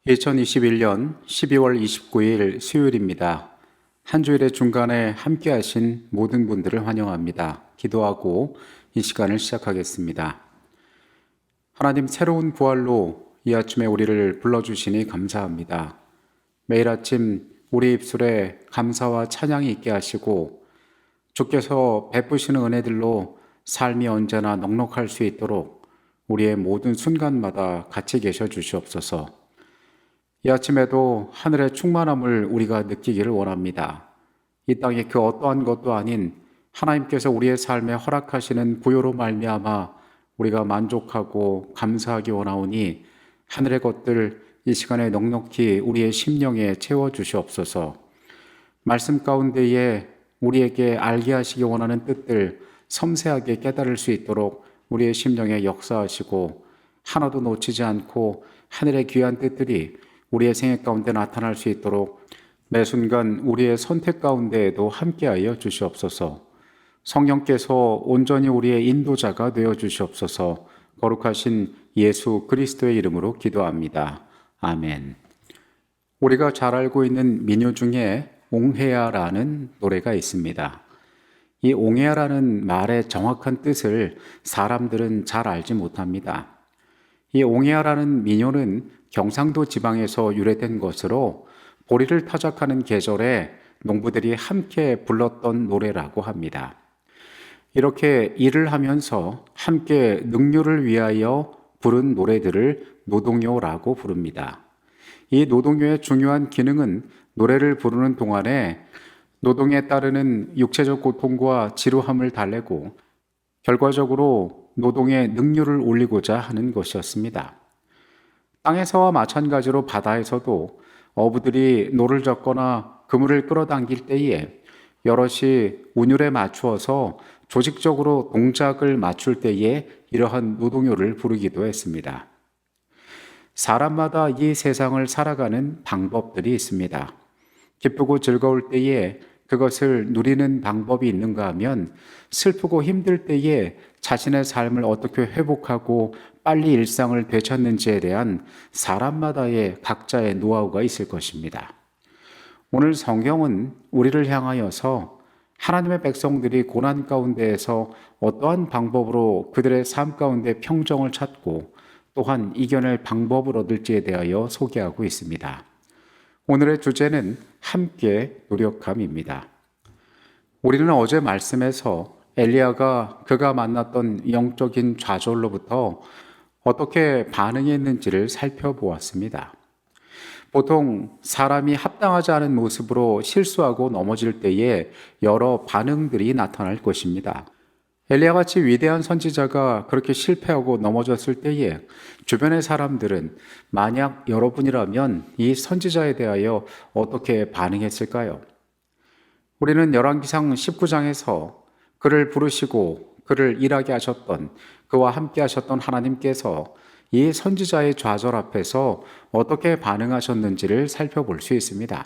2021년 12월 29일 수요일입니다. 한 주일의 중간에 함께 하신 모든 분들을 환영합니다. 기도하고 이 시간을 시작하겠습니다. 하나님, 새로운 부활로 이 아침에 우리를 불러주시니 감사합니다. 매일 아침 우리 입술에 감사와 찬양이 있게 하시고 주께서 베푸시는 은혜들로 삶이 언제나 넉넉할 수 있도록 우리의 모든 순간마다 같이 계셔 주시옵소서. 이 아침에도 하늘의 충만함을 우리가 느끼기를 원합니다. 이 땅의 그 어떠한 것도 아닌 하나님께서 우리의 삶에 허락하시는 부요로 말미암아 우리가 만족하고 감사하기 원하오니 하늘의 것들 이 시간에 넉넉히 우리의 심령에 채워 주시옵소서. 말씀 가운데에 우리에게 알게 하시기 원하는 뜻들 섬세하게 깨달을 수 있도록 우리의 심령에 역사하시고 하나도 놓치지 않고 하늘의 귀한 뜻들이 우리의 생애 가운데 나타날 수 있도록 매 순간 우리의 선택 가운데에도 함께하여 주시옵소서. 성령께서 온전히 우리의 인도자가 되어 주시옵소서. 거룩하신 예수 그리스도의 이름으로 기도합니다. 아멘. 우리가 잘 알고 있는 민요 중에 옹해야라는 노래가 있습니다. 이 옹해야라는 말의 정확한 뜻을 사람들은 잘 알지 못합니다. 이 옹해야라는 민요는 경상도 지방에서 유래된 것으로 보리를 타작하는 계절에 농부들이 함께 불렀던 노래라고 합니다. 이렇게 일을 하면서 함께 능률을 위하여 부른 노래들을 노동요라고 부릅니다. 이 노동요의 중요한 기능은 노래를 부르는 동안에 노동에 따르는 육체적 고통과 지루함을 달래고 결과적으로 노동의 능률을 올리고자 하는 것이었습니다. 땅에서와 마찬가지로 바다에서도 어부들이 노를 젓거나 그물을 끌어당길 때에 여럿이 운율에 맞추어서 조직적으로 동작을 맞출 때에 이러한 노동요를 부르기도 했습니다. 사람마다 이 세상을 살아가는 방법들이 있습니다. 기쁘고 즐거울 때에 그것을 누리는 방법이 있는가 하면 슬프고 힘들 때에 자신의 삶을 어떻게 회복하고 빨리 일상을 되찾는지에 대한 사람마다의 각자의 노하우가 있을 것입니다. 오늘 성경은 우리를 향하여서 하나님의 백성들이 고난 가운데에서 어떠한 방법으로 그들의 삶 가운데 평정을 찾고 또한 이겨낼 방법을 얻을지에 대하여 소개하고 있습니다. 오늘의 주제는 함께 노력함입니다. 우리는 어제 말씀에서 엘리야가 그가 만났던 영적인 좌절로부터 어떻게 반응했는지를 살펴보았습니다. 보통 사람이 합당하지 않은 모습으로 실수하고 넘어질 때에 여러 반응들이 나타날 것입니다. 엘리야같이 위대한 선지자가 그렇게 실패하고 넘어졌을 때에 주변의 사람들은 만약 여러분이라면 이 선지자에 대하여 어떻게 반응했을까요? 우리는 열왕기상 19장에서 그를 부르시고 그를 일하게 하셨던 그와 함께 하셨던 하나님께서 이 선지자의 좌절 앞에서 어떻게 반응하셨는지를 살펴볼 수 있습니다.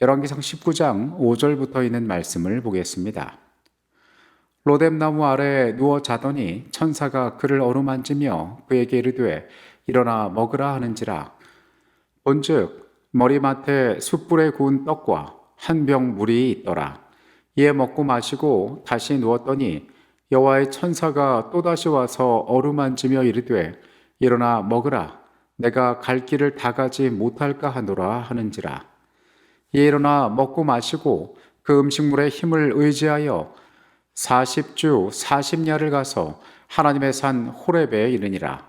열왕기상 19장 5절부터 있는 말씀을 보겠습니다. 로뎀나무 아래에 누워 자더니 천사가 그를 어루만지며 그에게 이르되 일어나 먹으라 하는지라. 본즉 머리맡에 숯불에 구운 떡과 한 병 물이 있더라. 이에 먹고 마시고 다시 누웠더니 여호와의 천사가 또다시 와서 어루만지며 이르되 일어나 먹으라. 내가 갈 길을 다 가지 못할까 하노라 하는지라. 이에 일어나 먹고 마시고 그 음식물의 힘을 의지하여 40주 40야를 가서 하나님의 산 호렙에 이르니라.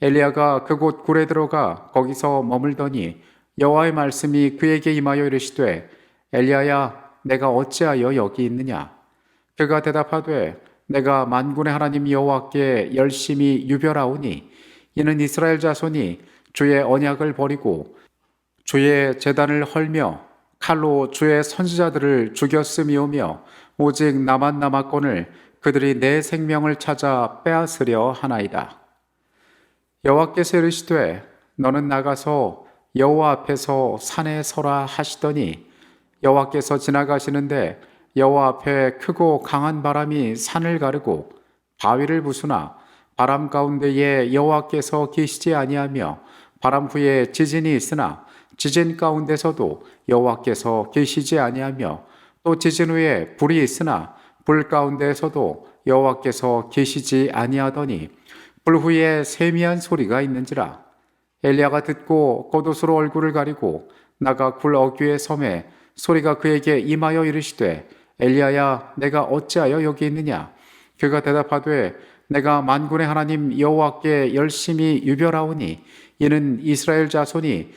엘리야가 그곳 굴에 들어가 거기서 머물더니 여호와의 말씀이 그에게 임하여 이르시되 엘리야야 내가 어찌하여 여기 있느냐. 그가 대답하되 내가 만군의 하나님 여호와께 열심히 유별하오니 이는 이스라엘 자손이 주의 언약을 버리고 주의 제단을 헐며 칼로 주의 선지자들을 죽였음이오며 오직 나만 남았거늘 그들이 내 생명을 찾아 빼앗으려 하나이다. 여호와께서 이르시되 너는 나가서 여호와 앞에서 산에 서라 하시더니 여호와께서 지나가시는데 여호와 앞에 크고 강한 바람이 산을 가르고 바위를 부수나 바람 가운데에 여호와께서 계시지 아니하며 바람 후에 지진이 있으나 지진 가운데서도 여호와께서 계시지 아니하며 또 지진 후에 불이 있으나 불 가운데에서도 여호와께서 계시지 아니하더니 불 후에 세미한 소리가 있는지라. 엘리야가 듣고 겉옷으로 얼굴을 가리고 나가 굴 어귀에 섬에 소리가 그에게 임하여 이르시되 엘리야야 내가 어찌하여 여기 있느냐. 그가 대답하되 내가 만군의 하나님 여호와께 열심히 유별하오니 이는 이스라엘 자손이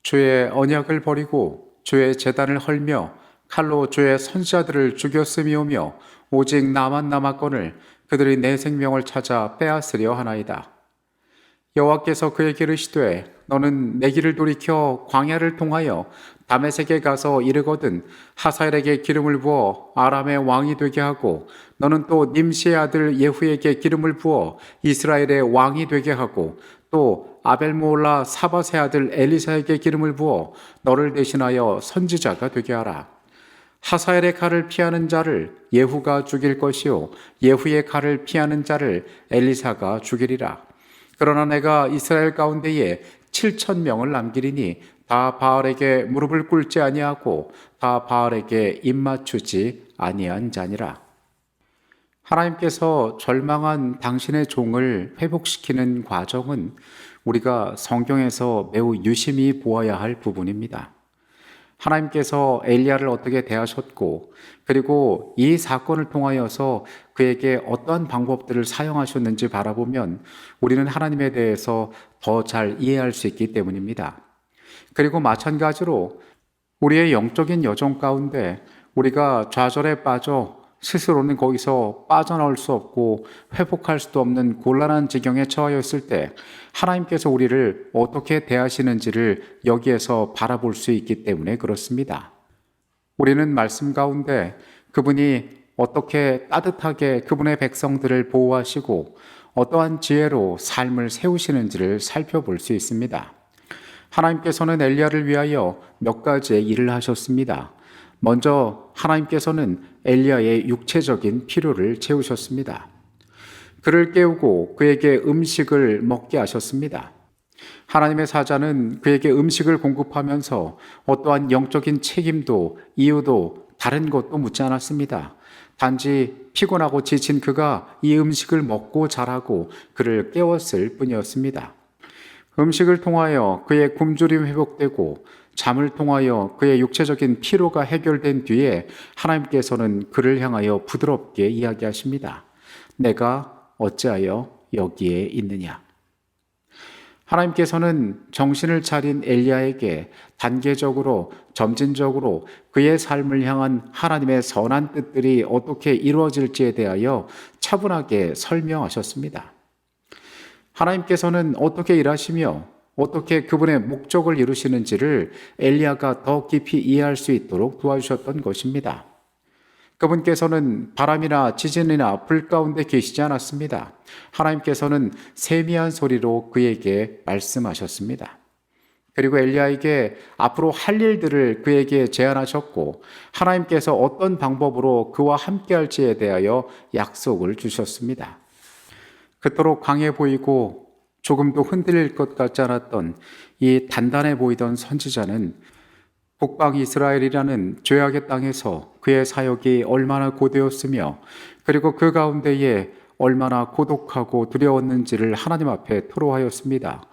주의 언약을 버리고 주의 제단을 헐며 칼로 주의 선지자들을 죽였음이오며 오직 나만 남았거늘 그들이 내 생명을 찾아 빼앗으려 하나이다. 여호와께서 그에게 이르시되 너는 내 길을 돌이켜 광야를 통하여 다메섹에 가서 이르거든 하사엘에게 기름을 부어 아람의 왕이 되게 하고 너는 또 님시의 아들 예후에게 기름을 부어 이스라엘의 왕이 되게 하고 또 아벨모올라 사밧의 아들 엘리사에게 기름을 부어 너를 대신하여 선지자가 되게 하라. 하사엘의 칼을 피하는 자를 예후가 죽일 것이요 예후의 칼을 피하는 자를 엘리사가 죽이리라. 그러나 내가 이스라엘 가운데에 7,000명을 남기리니 다 바알에게 무릎을 꿇지 아니하고 다 바알에게 입맞추지 아니한 자니라. 하나님께서 절망한 당신의 종을 회복시키는 과정은 우리가 성경에서 매우 유심히 보아야 할 부분입니다. 하나님께서 엘리야를 어떻게 대하셨고 그리고 이 사건을 통하여서 그에게 어떠한 방법들을 사용하셨는지 바라보면 우리는 하나님에 대해서 더 잘 이해할 수 있기 때문입니다. 그리고 마찬가지로 우리의 영적인 여정 가운데 우리가 좌절에 빠져 스스로는 거기서 빠져나올 수 없고 회복할 수도 없는 곤란한 지경에 처하여 있을 때 하나님께서 우리를 어떻게 대하시는지를 여기에서 바라볼 수 있기 때문에 그렇습니다. 우리는 말씀 가운데 그분이 어떻게 따뜻하게 그분의 백성들을 보호하시고 어떠한 지혜로 삶을 세우시는지를 살펴볼 수 있습니다. 하나님께서는 엘리야를 위하여 몇 가지의 일을 하셨습니다. 먼저 하나님께서는 엘리야의 육체적인 필요를 채우셨습니다. 그를 깨우고 그에게 음식을 먹게 하셨습니다. 하나님의 사자는 그에게 음식을 공급하면서 어떠한 영적인 책임도 이유도 다른 것도 묻지 않았습니다. 단지 피곤하고 지친 그가 이 음식을 먹고 자라고 그를 깨웠을 뿐이었습니다. 음식을 통하여 그의 굶주림이 회복되고 잠을 통하여 그의 육체적인 피로가 해결된 뒤에 하나님께서는 그를 향하여 부드럽게 이야기하십니다. 내가 어찌하여 여기에 있느냐. 하나님께서는 정신을 차린 엘리야에게 단계적으로 점진적으로 그의 삶을 향한 하나님의 선한 뜻들이 어떻게 이루어질지에 대하여 차분하게 설명하셨습니다. 하나님께서는 어떻게 일하시며 어떻게 그분의 목적을 이루시는지를 엘리야가 더 깊이 이해할 수 있도록 도와주셨던 것입니다. 그분께서는 바람이나 지진이나 불 가운데 계시지 않았습니다. 하나님께서는 세미한 소리로 그에게 말씀하셨습니다. 그리고 엘리야에게 앞으로 할 일들을 그에게 제안하셨고 하나님께서 어떤 방법으로 그와 함께 할지에 대하여 약속을 주셨습니다. 그토록 강해 보이고 조금도 흔들릴 것 같지 않았던 이 단단해 보이던 선지자는 북방 이스라엘이라는 죄악의 땅에서 그의 사역이 얼마나 고되었으며 그리고 그 가운데에 얼마나 고독하고 두려웠는지를 하나님 앞에 토로하였습니다.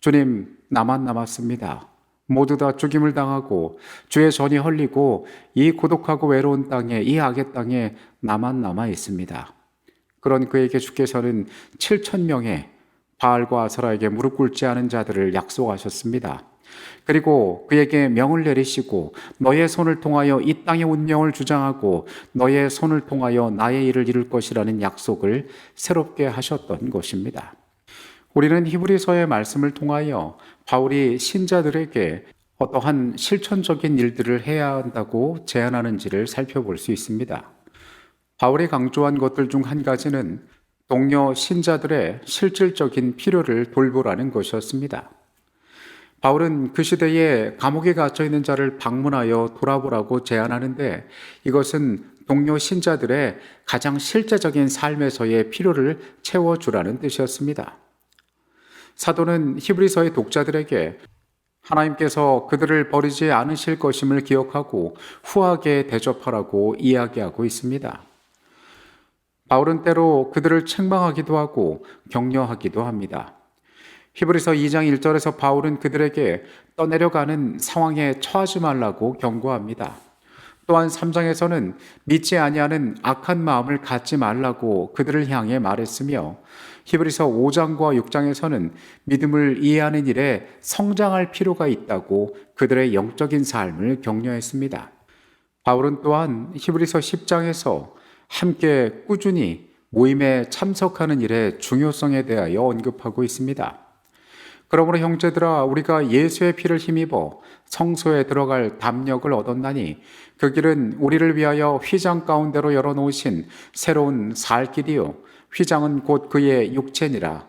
주님, 나만 남았습니다. 모두 다 죽임을 당하고 주의 전이 헐리고 이 고독하고 외로운 땅에, 이 악의 땅에 나만 남아 있습니다. 그런 그에게 주께서는 7,000명의 바알과 아세라에게 무릎 꿇지 않은 자들을 약속하셨습니다. 그리고 그에게 명을 내리시고 너의 손을 통하여 이 땅의 운명을 주장하고 너의 손을 통하여 나의 일을 이룰 것이라는 약속을 새롭게 하셨던 것입니다. 우리는 히브리서의 말씀을 통하여 바울이 신자들에게 어떠한 실천적인 일들을 해야 한다고 제안하는지를 살펴볼 수 있습니다. 바울이 강조한 것들 중 한 가지는 동료 신자들의 실질적인 필요를 돌보라는 것이었습니다. 바울은 그 시대에 감옥에 갇혀 있는 자를 방문하여 돌아보라고 제안하는데 이것은 동료 신자들의 가장 실제적인 삶에서의 필요를 채워주라는 뜻이었습니다. 사도는 히브리서의 독자들에게 하나님께서 그들을 버리지 않으실 것임을 기억하고 후하게 대접하라고 이야기하고 있습니다. 바울은 때로 그들을 책망하기도 하고 격려하기도 합니다. 히브리서 2장 1절에서 바울은 그들에게 떠내려가는 상황에 처하지 말라고 경고합니다. 또한 3장에서는 믿지 아니하는 악한 마음을 갖지 말라고 그들을 향해 말했으며 히브리서 5장과 6장에서는 믿음을 이해하는 일에 성장할 필요가 있다고 그들의 영적인 삶을 격려했습니다. 바울은 또한 히브리서 10장에서 함께 꾸준히 모임에 참석하는 일의 중요성에 대하여 언급하고 있습니다. 그러므로 형제들아, 우리가 예수의 피를 힘입어 성소에 들어갈 담력을 얻었나니 그 길은 우리를 위하여 휘장 가운데로 열어놓으신 새로운 살 길이요 휘장은 곧 그의 육체니라.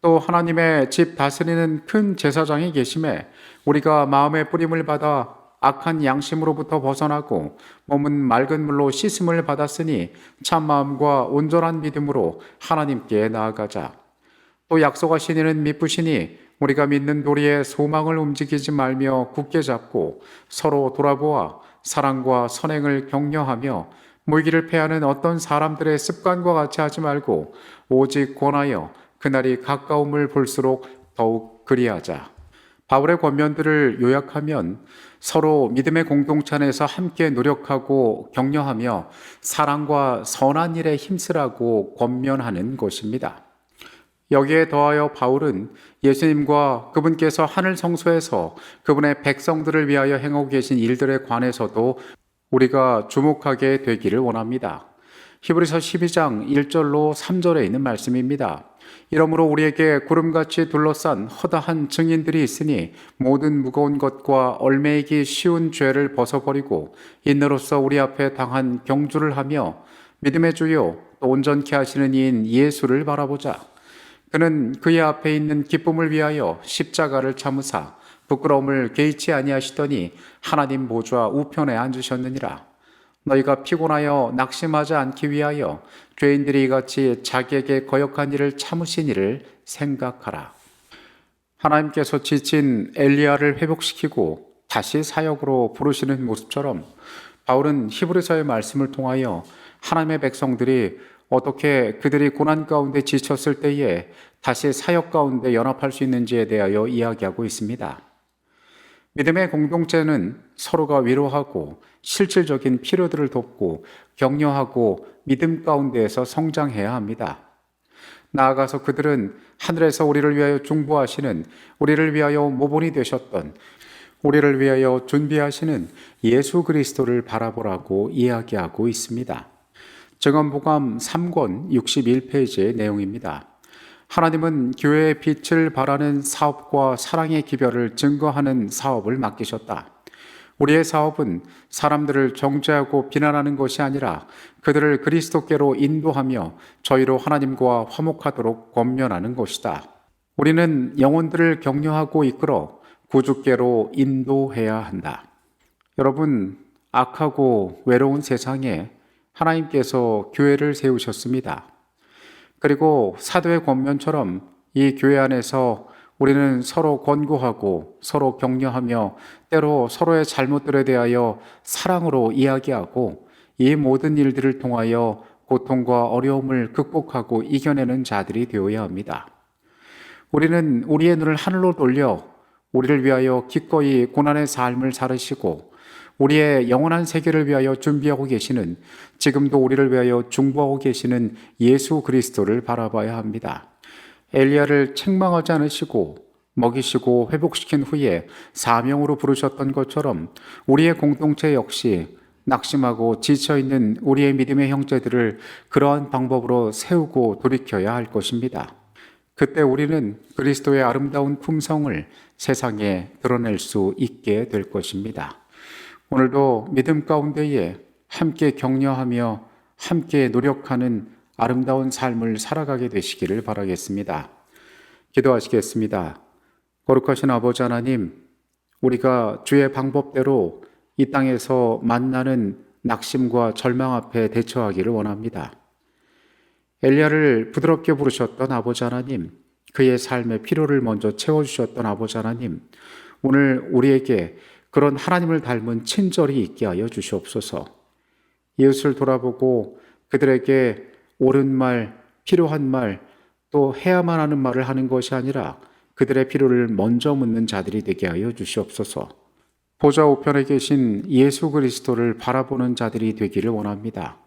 또 하나님의 집 다스리는 큰 제사장이 계심에 우리가 마음의 뿌림을 받아 악한 양심으로부터 벗어나고 몸은 맑은 물로 씻음을 받았으니 참 마음과 온전한 믿음으로 하나님께 나아가자. 또 약속하신 이는 미쁘시니 우리가 믿는 도리에 소망을 움직이지 말며 굳게 잡고 서로 돌아보아 사랑과 선행을 격려하며 모이기를 패하는 어떤 사람들의 습관과 같이 하지 말고 오직 권하여 그날이 가까움을 볼수록 더욱 그리하자. 바울의 권면들을 요약하면 서로 믿음의 공동체 안에서 함께 노력하고 격려하며 사랑과 선한 일에 힘쓰라고 권면하는 것입니다. 여기에 더하여 바울은 예수님과 그분께서 하늘 성소에서 그분의 백성들을 위하여 행하고 계신 일들에 관해서도 우리가 주목하게 되기를 원합니다. 히브리서 12장 1절로 3절에 있는 말씀입니다. 이러므로 우리에게 구름같이 둘러싼 허다한 증인들이 있으니 모든 무거운 것과 얽매이기 쉬운 죄를 벗어버리고 인으로서 우리 앞에 당한 경주를 하며 믿음의 주요 또 온전케 하시는 이인 예수를 바라보자. 그는 그의 앞에 있는 기쁨을 위하여 십자가를 참으사 부끄러움을 개의치 아니하시더니 하나님 보좌 우편에 앉으셨느니라. 너희가 피곤하여 낙심하지 않기 위하여 죄인들이 이같이 자기에게 거역한 일을 참으신 이를 생각하라. 하나님께서 지친 엘리야를 회복시키고 다시 사역으로 부르시는 모습처럼 바울은 히브리서의 말씀을 통하여 하나님의 백성들이 어떻게 그들이 고난 가운데 지쳤을 때에 다시 사역 가운데 연합할 수 있는지에 대하여 이야기하고 있습니다. 믿음의 공동체는 서로가 위로하고 실질적인 필요들을 돕고 격려하고 믿음 가운데에서 성장해야 합니다. 나아가서 그들은 하늘에서 우리를 위하여 중보하시는, 우리를 위하여 모본이 되셨던, 우리를 위하여 준비하시는 예수 그리스도를 바라보라고 이야기하고 있습니다. 증언복음 3권 61페이지의 내용입니다. 하나님은 교회의 빛을 발하는 사업과 사랑의 기별을 증거하는 사업을 맡기셨다. 우리의 사업은 사람들을 정죄하고 비난하는 것이 아니라 그들을 그리스도께로 인도하며 저희로 하나님과 화목하도록 권면하는 것이다. 우리는 영혼들을 격려하고 이끌어 구주께로 인도해야 한다. 여러분, 악하고 외로운 세상에 하나님께서 교회를 세우셨습니다. 그리고 사도의 권면처럼 이 교회 안에서 우리는 서로 권고하고 서로 격려하며 때로 서로의 잘못들에 대하여 사랑으로 이야기하고 이 모든 일들을 통하여 고통과 어려움을 극복하고 이겨내는 자들이 되어야 합니다. 우리는 우리의 눈을 하늘로 돌려 우리를 위하여 기꺼이 고난의 삶을 살으시고 우리의 영원한 세계를 위하여 준비하고 계시는, 지금도 우리를 위하여 중보하고 계시는 예수 그리스도를 바라봐야 합니다. 엘리야를 책망하지 않으시고 먹이시고 회복시킨 후에 사명으로 부르셨던 것처럼 우리의 공동체 역시 낙심하고 지쳐있는 우리의 믿음의 형제들을 그러한 방법으로 세우고 돌이켜야 할 것입니다. 그때 우리는 그리스도의 아름다운 품성을 세상에 드러낼 수 있게 될 것입니다. 오늘도 믿음 가운데에 함께 격려하며 함께 노력하는 아름다운 삶을 살아가게 되시기를 바라겠습니다. 기도하시겠습니다. 거룩하신 아버지 하나님, 우리가 주의 방법대로 이 땅에서 만나는 낙심과 절망 앞에 대처하기를 원합니다. 엘리야를 부드럽게 부르셨던 아버지 하나님, 그의 삶의 필요를 먼저 채워주셨던 아버지 하나님, 오늘 우리에게 그런 하나님을 닮은 친절이 있게 하여 주시옵소서. 이웃을 돌아보고 그들에게 옳은 말, 필요한 말, 또 해야만 하는 말을 하는 것이 아니라 그들의 필요를 먼저 묻는 자들이 되게 하여 주시옵소서. 보좌 우편에 계신 예수 그리스도를 바라보는 자들이 되기를 원합니다.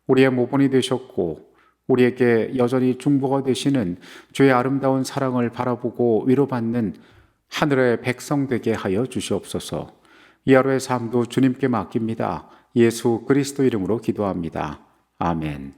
우리의 모본이 되셨고 우리에게 여전히 중보가 되시는 주의 아름다운 사랑을 바라보고 위로받는 하늘의 백성 되게 하여 주시옵소서. 이 하루의 삶도 주님께 맡깁니다. 예수 그리스도 이름으로 기도합니다. 아멘.